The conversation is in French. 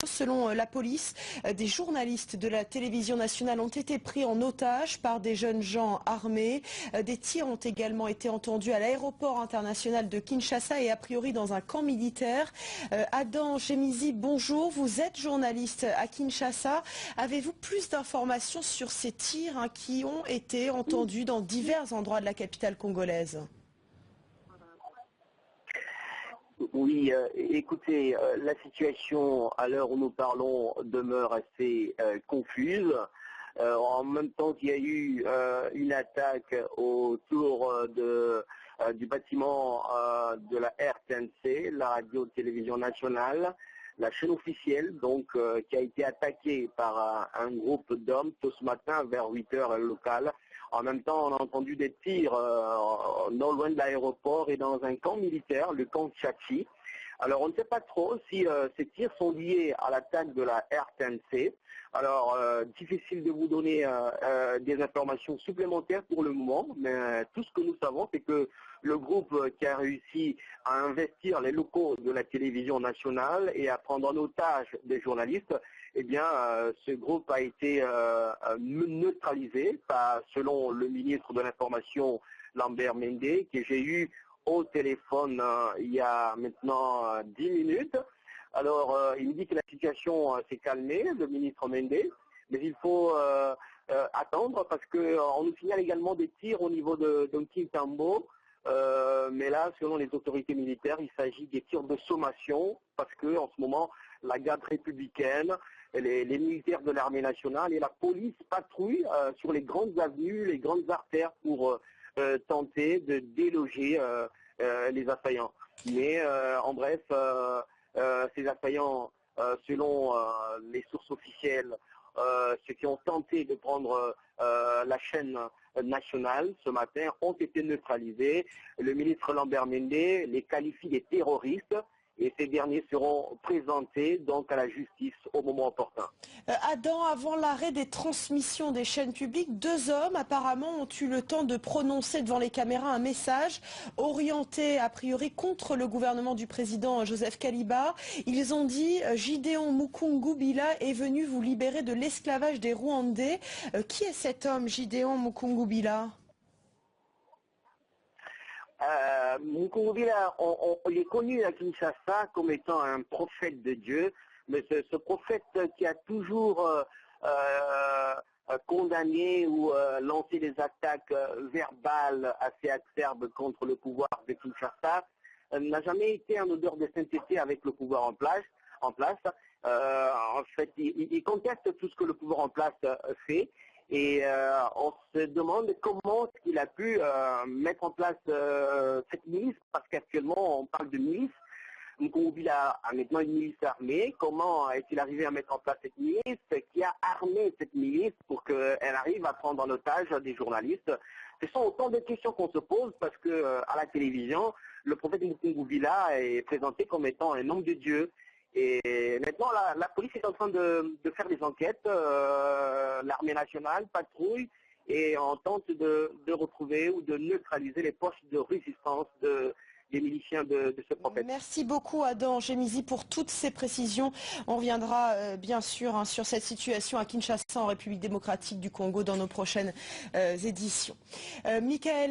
Selon la police, des journalistes de la télévision nationale ont été pris en otage par des jeunes gens armés. Des tirs ont également été entendus à l'aéroport international de Kinshasa et a priori dans un camp militaire. Adam Jemizi, bonjour. Vous êtes journaliste à Kinshasa. Avez-vous plus d'informations sur ces tirs qui ont été entendus dans divers endroits de la capitale congolaise ? Oui, écoutez, la situation à l'heure où nous parlons demeure assez confuse. En même temps qu'il y a eu une attaque autour du bâtiment de la RTNC, la radio-télévision nationale, la chaîne officielle, donc qui a été attaquée par un groupe d'hommes tôt ce matin vers 8 heures locale. En même temps, on a entendu des tirs non loin de l'aéroport et dans un camp militaire, le camp Tchachi. Alors, on ne sait pas trop si ces tirs sont liés à l'attaque de la RTNC. Alors, difficile de vous donner des informations supplémentaires pour le moment, mais tout ce que nous savons, c'est que le groupe qui a réussi à investir les locaux de la télévision nationale et à prendre en otage des journalistes, eh bien, ce groupe a été neutralisé, selon le ministre de l'Information, Lambert Mende, que j'ai eu au téléphone il y a maintenant 10 minutes. Alors, il me dit que la situation s'est calmée, le ministre Mende, mais il faut attendre parce qu'on nous signale également des tirs au niveau de Kintambo. Mais là, selon les autorités militaires, il s'agit des tirs de sommation parce que en ce moment, la garde républicaine, les militaires de l'armée nationale et la police patrouillent sur les grandes avenues, les grandes artères pour tenter de déloger les assaillants. Mais en bref, ces assaillants, selon les sources officielles, ceux qui ont tenté de prendre la chaîne nationale ce matin ont été neutralisés. Le ministre Lambert Mende les qualifie des terroristes et ces derniers seront présentés donc à la justice au moment opportun. Adam, avant l'arrêt des transmissions des chaînes publiques, 2 hommes apparemment ont eu le temps de prononcer devant les caméras un message orienté a priori contre le gouvernement du président Joseph Kaliba. Ils ont dit « Gideon Mukungubila est venu vous libérer de l'esclavage des Rwandais ». Qui est cet homme, Gideon Mukungubila ? Mukungubila, on est connu à Kinshasa comme étant un prophète de Dieu, mais ce prophète qui a toujours condamné ou lancé des attaques verbales assez acerbes contre le pouvoir de Kinshasa, n'a jamais été en odeur de sainteté avec le pouvoir en place. En fait, il conteste tout ce que le pouvoir en place fait. Et on se demande comment il a pu mettre en place cette milice, parce qu'actuellement on parle de milice. Mukungubila a maintenant une milice armée. Comment est-il arrivé à mettre en place cette milice? Qui a armé cette milice pour qu'elle arrive à prendre en otage des journalistes? Ce sont autant de questions qu'on se pose parce que à la télévision, le prophète Mukungubila est présenté comme étant un homme de Dieu. Et maintenant, la police est en train de faire des enquêtes, l'armée nationale patrouille et on tente de retrouver ou de neutraliser les poches de résistance des miliciens de ce prophète. Merci beaucoup Adam Jemizi pour toutes ces précisions. On reviendra bien sûr sur cette situation à Kinshasa en République démocratique du Congo dans nos prochaines éditions. Michael